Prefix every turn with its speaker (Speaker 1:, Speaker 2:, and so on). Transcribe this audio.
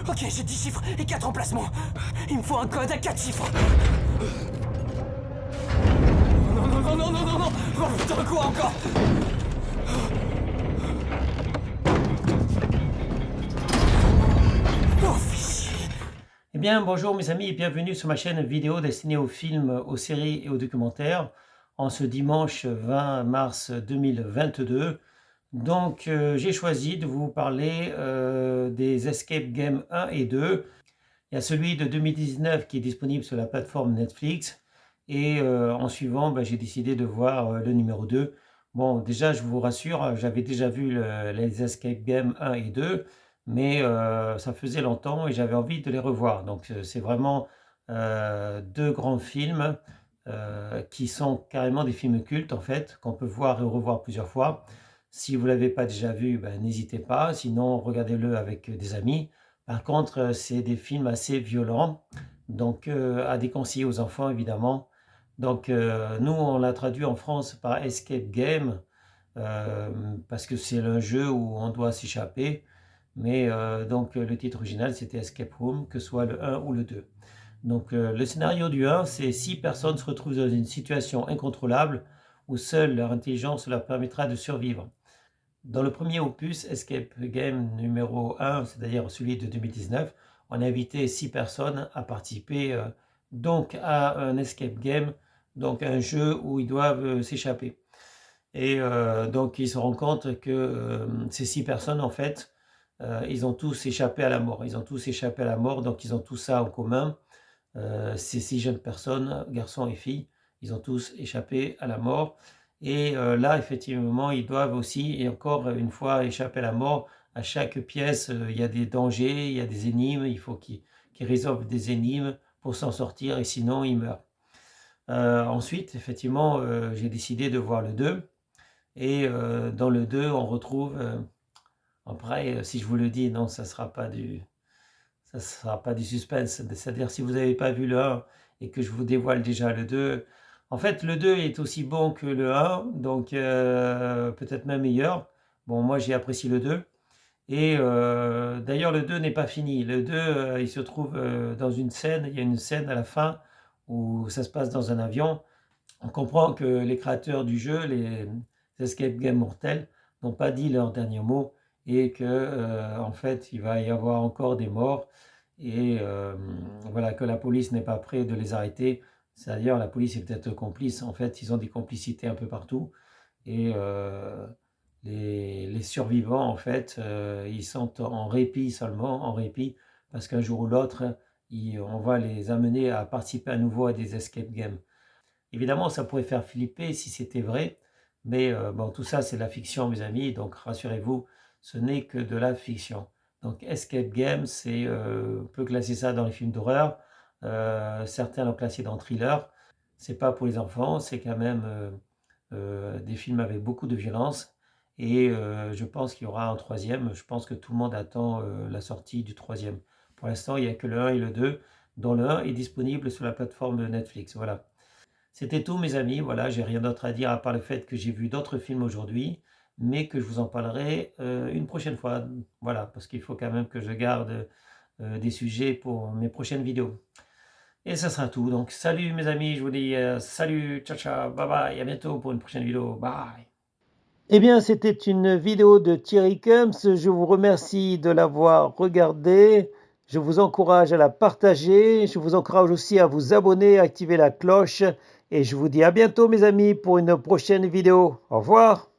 Speaker 1: Ok, j'ai 10 chiffres et 4 emplacements. Il me faut un code à 4 chiffres. Non, non, non, non, non, non, non. Oh putain, quoi encore? Oh, fichier.
Speaker 2: Eh bien, bonjour mes amis et bienvenue sur ma chaîne vidéo destinée aux films, aux séries et aux documentaires en ce dimanche 20 mars 2022. Donc, j'ai choisi de vous parler des Escape Game 1 et 2. Il y a celui de 2019 qui est disponible sur la plateforme Netflix et en suivant, j'ai décidé de voir le numéro 2. Bon, déjà, je vous rassure, j'avais déjà vu les Escape Game 1 et 2, mais ça faisait longtemps et j'avais envie de les revoir. Donc, c'est vraiment deux grands films qui sont carrément des films cultes, en fait, qu'on peut voir et revoir plusieurs fois. Si vous ne l'avez pas déjà vu, n'hésitez pas. Sinon, regardez-le avec des amis. Par contre, c'est des films assez violents, donc à déconseiller aux enfants, évidemment. Donc, nous, on l'a traduit en France par Escape Game, parce que c'est un jeu où on doit s'échapper. Mais donc, le titre original, c'était Escape Room, que ce soit le 1 ou le 2. Donc, le scénario du 1, c'est 6 personnes se retrouvent dans une situation incontrôlable où seule leur intelligence leur permettra de survivre. Dans le premier opus, Escape Game numéro 1, c'est-à-dire celui de 2019, on a invité 6 personnes à participer donc à un escape game, donc un jeu où ils doivent s'échapper. Et donc ils se rendent compte que ces 6 personnes, en fait, ils ont tous échappé à la mort. Ils ont tous échappé à la mort, donc ils ont tout ça en commun. Ces 6 jeunes personnes, garçons et filles, ils ont tous échappé à la mort. Et là, effectivement, ils doivent aussi, et encore une fois, échapper à la mort. À chaque pièce, il y a des dangers, il y a des énigmes, il faut qu'ils résolvent des énigmes pour s'en sortir, et sinon, ils meurent. Ensuite, effectivement, j'ai décidé de voir le 2. Et dans le 2, on retrouve, après, si je vous le dis, non, ça ne sera pas du suspense. C'est-à-dire, si vous n'avez pas vu le 1 et que je vous dévoile déjà le 2, en fait, le 2 est aussi bon que le 1, donc peut-être même meilleur. Bon, moi, j'ai apprécié le 2. Et d'ailleurs, le 2 n'est pas fini. Le 2, il se trouve dans une scène, il y a une scène à la fin où ça se passe dans un avion. On comprend que les créateurs du jeu, les Escape Game Mortels, n'ont pas dit leur dernier mot et que en fait il va y avoir encore des morts et voilà, que la police n'est pas prête de les arrêter. C'est-à-dire la police est peut-être complice. En fait, ils ont des complicités un peu partout et les survivants, en fait, ils sont en répit seulement, en répit, parce qu'un jour ou l'autre, on va les amener à participer à nouveau à des escape games. Évidemment, ça pourrait faire flipper si c'était vrai, mais bon, tout ça, c'est de la fiction, mes amis, donc rassurez-vous, ce n'est que de la fiction. Donc, Escape Game, on peut classer ça dans les films d'horreur, certains l'ont classé dans thriller, c'est pas pour les enfants, c'est quand même des films avec beaucoup de violence, et je pense qu'il y aura un troisième, je pense que tout le monde attend la sortie du troisième. Pour l'instant, il n'y a que le 1 et le 2, dont le 1 est disponible sur la plateforme de Netflix, voilà. C'était tout mes amis, voilà, j'ai rien d'autre à dire à part le fait que j'ai vu d'autres films aujourd'hui, mais que je vous en parlerai une prochaine fois. Voilà, parce qu'il faut quand même que je garde des sujets pour mes prochaines vidéos. Et ça sera tout. Donc salut mes amis, je vous dis salut, ciao ciao, bye bye, à bientôt pour une prochaine vidéo. Bye. Eh bien, c'était une vidéo de Thierry Kums. Je vous remercie de l'avoir regardée. Je vous encourage à la partager. Je vous encourage aussi à vous abonner, à activer la cloche. Et je vous dis à bientôt, mes amis, pour une prochaine vidéo. Au revoir.